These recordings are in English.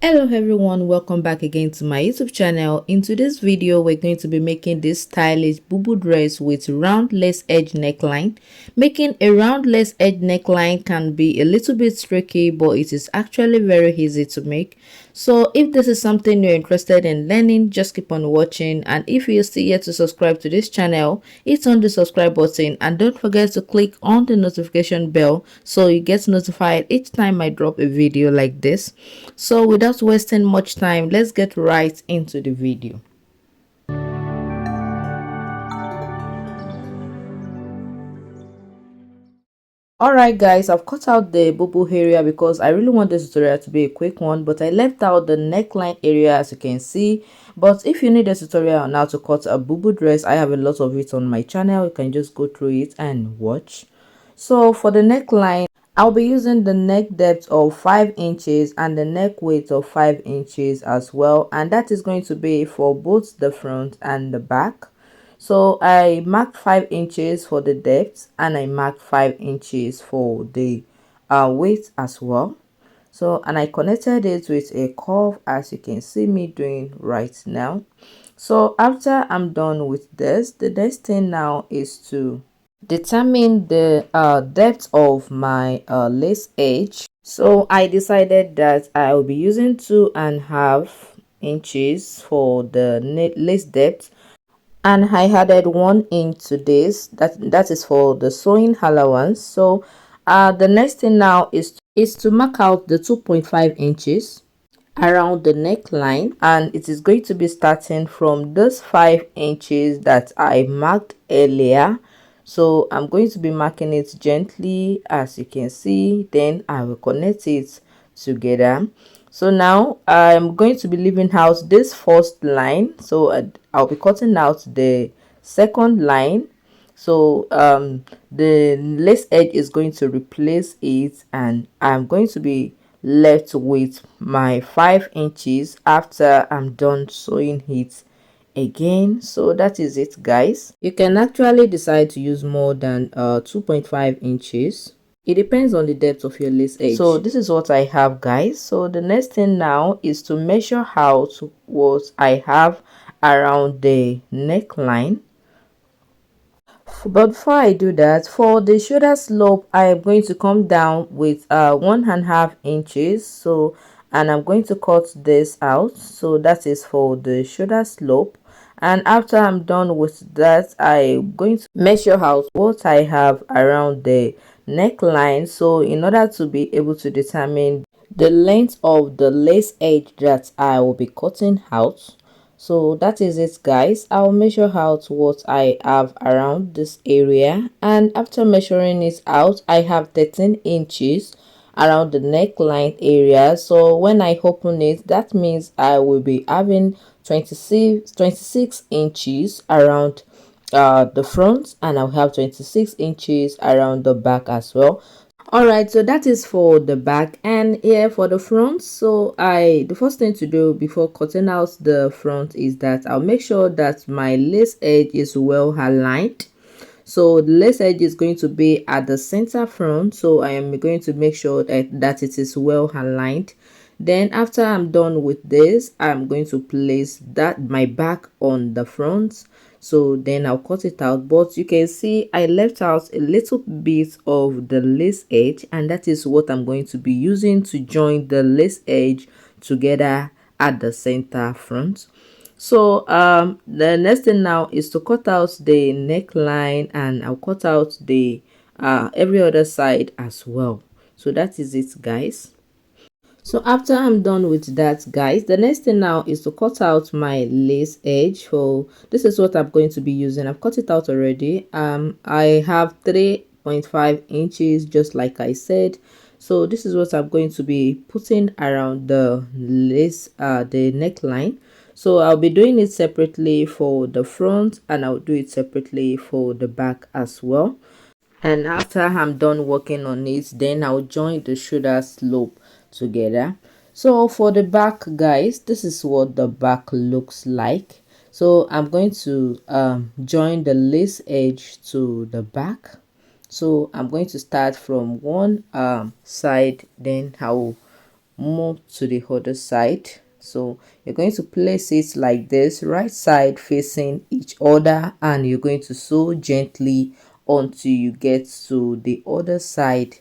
Hello everyone, welcome back again to my YouTube channel. In today's video we're going to be making this stylish bubu dress with round lace edge neckline. Making a round lace edge neckline can be a little bit tricky, but it is actually very easy to make. So if this is something you're interested in learning, just keep on watching, and if you're still yet to subscribe to this channel, hit on the subscribe button and don't forget to click on the notification bell so you get notified each time I drop a video like this. So without wasting much time, let's get right into the video. Alright guys, I've cut out the bubu area because I really want this tutorial to be a quick one, but I left out the neckline area as you can see. But if you need a tutorial on how to cut a bubu dress, I have a lot of it on my channel. You can just go through it and watch. So for the neckline, I'll be using the neck depth of 5 inches and the neck weight of 5 inches as well, and that is going to be for both the front and the back. So I marked 5 inches for the depth and I marked 5 inches for the weight as well. So, and I connected it with a curve as you can see me doing right now. So after I'm done with this, the next thing now is to determine the depth of my lace edge. So I decided that I will be using 2.5 inches for the lace depth, and I added 1 inch to this. That is for the sewing allowance. So the next thing now is to mark out the 2.5 inches around the neckline, and it is going to be starting from those 5 inches that I marked earlier. So I'm going to be marking it gently as you can see, then I will connect it together. So now I'm going to be leaving out this first line, so I'll be cutting out the second line. So the lace edge is going to replace it, and I'm going to be left with my 5 inches after I'm done sewing it again. So that is it guys. You can actually decide to use more than 2.5 inches. It depends on the depth of your lace edge. So this is what I have guys. So the next thing now is to measure out what I have around the neckline. But before I do that, for the shoulder slope, I am going to come down with 1.5 inches. So, and I'm going to cut this out. So that is for the shoulder slope. And after I'm done with that, I'm going to measure out what I have around the neckline. So in order to be able to determine the length of the lace edge that I will be cutting out. So that is it guys. I'll measure out what I have around this area, and after measuring it out, I have 13 inches around the neckline area. So when I open it, that means I will be having 26 inches around the front, and I'll have 26 inches around the back as well. All right, so that is for the back, and here for the front. So the first thing to do before cutting out the front is that I'll make sure that my lace edge is well aligned. So the lace edge is going to be at the center front, so I am going to make sure that it is well aligned. Then after I'm done with this, I'm going to place my back on the front. So then I'll cut it out, but you can see I left out a little bit of the lace edge, and that is what I'm going to be using to join the lace edge together at the center front. So the next thing now is to cut out the neckline, and I'll cut out the every other side as well. So that is it guys. So after I'm done with that guys, the next thing now is to cut out my lace edge. So this is what I'm going to be using. I've cut it out already. I have 3.5 inches just like I said. So this is what I'm going to be putting around the lace the neckline. So I'll be doing it separately for the front, and I'll do it separately for the back as well. And after I'm done working on it, then I'll join the shoulder slope together. So for the back guys, this is what the back looks like. So I'm going to join the lace edge to the back. So I'm going to start from one side, then I'll move to the other side. So you're going to place it like this, right side facing each other, and you're going to sew gently until you get to the other side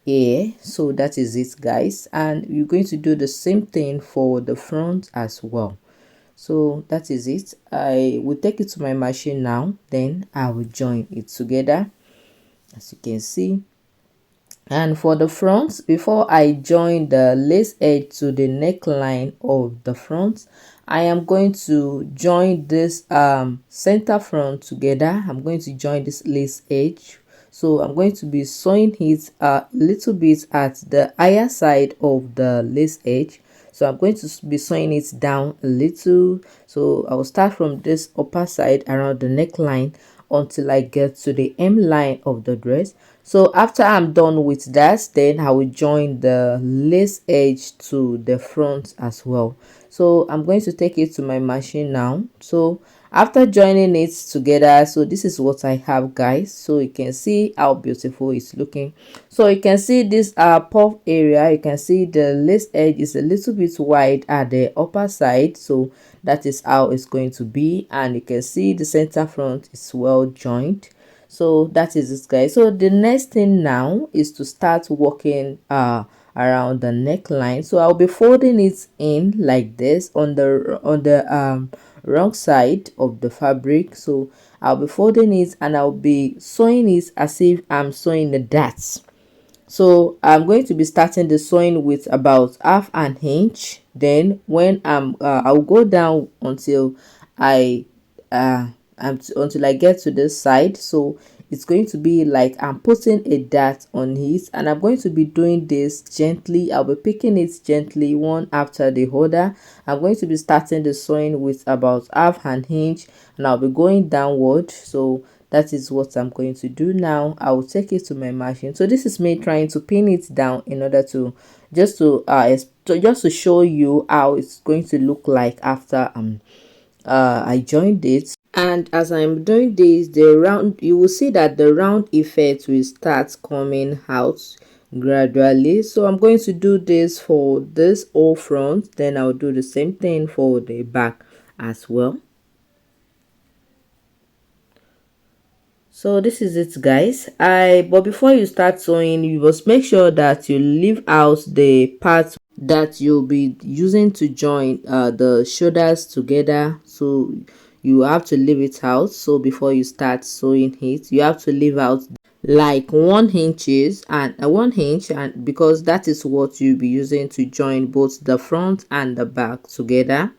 here. So that is it, guys, and you're going to do the same thing for the front as well. So that is it. I will take it to my machine now, then I will join it together, as you can see. And for the front, before I join the lace edge to the neckline of the front, I am going to join this center front together. I'm going to join this lace edge, so I'm going to be sewing it a little bit at the higher side of the lace edge. So I'm going to be sewing it down a little. So I will start from this upper side around the neckline until I get to the hem line of the dress. So after I'm done with that, then I will join the lace edge to the front as well. So I'm going to take it to my machine now. So after joining it together, so this is what I have, guys. So you can see how beautiful it's looking. So you can see this puff area. You can see the lace edge is a little bit wide at the upper side, so that is how it's going to be. And you can see the center front is well joined. So that is it, guys. So the next thing now is to start working around the neckline. So I'll be folding it in like this on the wrong side of the fabric. So I'll be folding it and I'll be sewing it as if I'm sewing the darts. So I'm going to be starting the sewing with about half an inch. Then when I'll go down until I until I get to this side. So it's going to be like I'm putting a dart on it, and I'm going to be doing this gently. I'll be picking it gently one after the other. I'm going to be starting the sewing with about half an inch, and I'll be going downward. So that is what I'm going to do now. I will take it to my machine. So this is me trying to pin it down in order to just to show you how it's going to look like after I joined it. And as I'm doing this, the round, you will see that the round effect will start coming out gradually. So I'm going to do this for this whole front, then I'll do the same thing for the back as well. So this is it, guys. But before you start sewing, you must make sure that you leave out the parts that you'll be using to join the shoulders together. So you have to leave it out. So before you start sewing it, you have to leave out like 1 inches and 1 inch, and because that is what you'll be using to join both the front and the back together.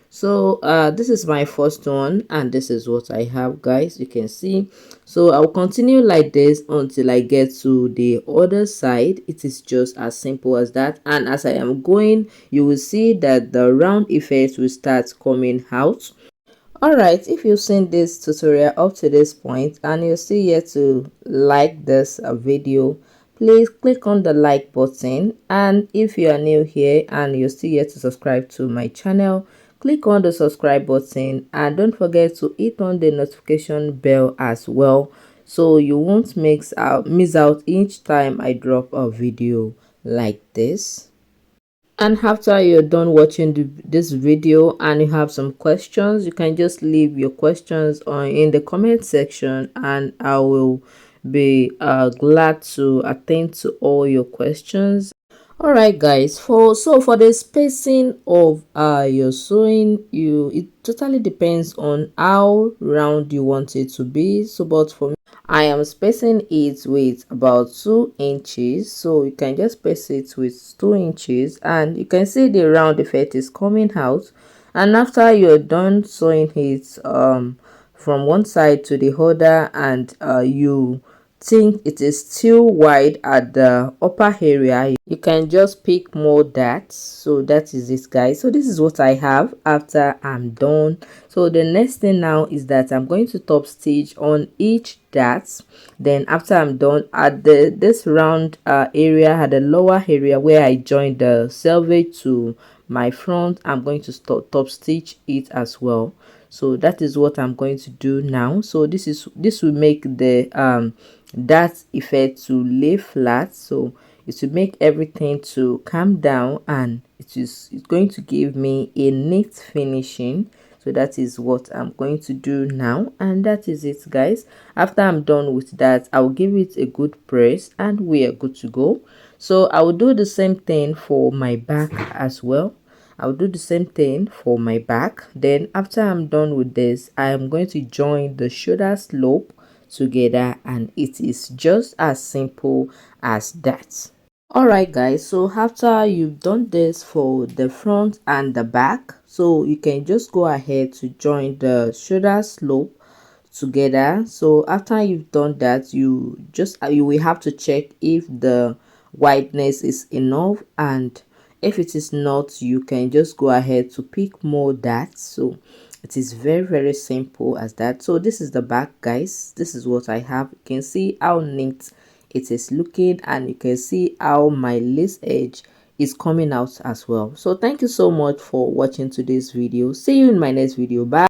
So this is my first one, and this is what I have, guys. You can see. So I'll continue like this until I get to the other side. It is just as simple as that, and as I am going, you will see that the round effect will start coming out. Alright, if you've seen this tutorial up to this point and you're still here to like this video, please click on the like button. And if you are new here and you're still here to subscribe to my channel, click on the subscribe button, and don't forget to hit on the notification bell as well, so you won't miss out each time I drop a video like this. And after you're done watching this video and you have some questions, you can just leave your questions in the comment section, and I will be glad to attend to all your questions. All right, guys, for the spacing of your sewing, it totally depends on how round you want it to be. So but for me, I am spacing it with about 2 inches, so you can just space it with 2 inches, and you can see the round effect is coming out. And after you're done sewing it from one side to the other, and you think it is still wide at the upper area, you can just pick more darts. So that is it, guys. So this is what I have after I'm done. So the next thing now is that I'm going to top stitch on each dart. Then after I'm done at this round area, at the lower area where I joined the selvage to my front, I'm going to top stitch it as well. So that is what I'm going to do now. So this will make the that effect to lay flat. So it will make everything to calm down, and it's going to give me a neat finishing. So that is what I'm going to do now, and that is it, guys. After I'm done with that, I'll give it a good press and we are good to go. So I will do the same thing for my back as well. I'll do the same thing for my back. Then after I'm done with this, I am going to join the shoulder slope together, and it is just as simple as that. Alright guys, so after you've done this for the front and the back, so you can just go ahead to join the shoulder slope together. So after you've done that, you will have to check if the wideness is enough, and if it is not, you can just go ahead to pick more that. So it is very simple as that. So this is the back, guys. This is what I have. You can see how neat it is looking, and you can see how my lace edge is coming out as well. So thank you so much for watching today's video. See you in my next video. Bye.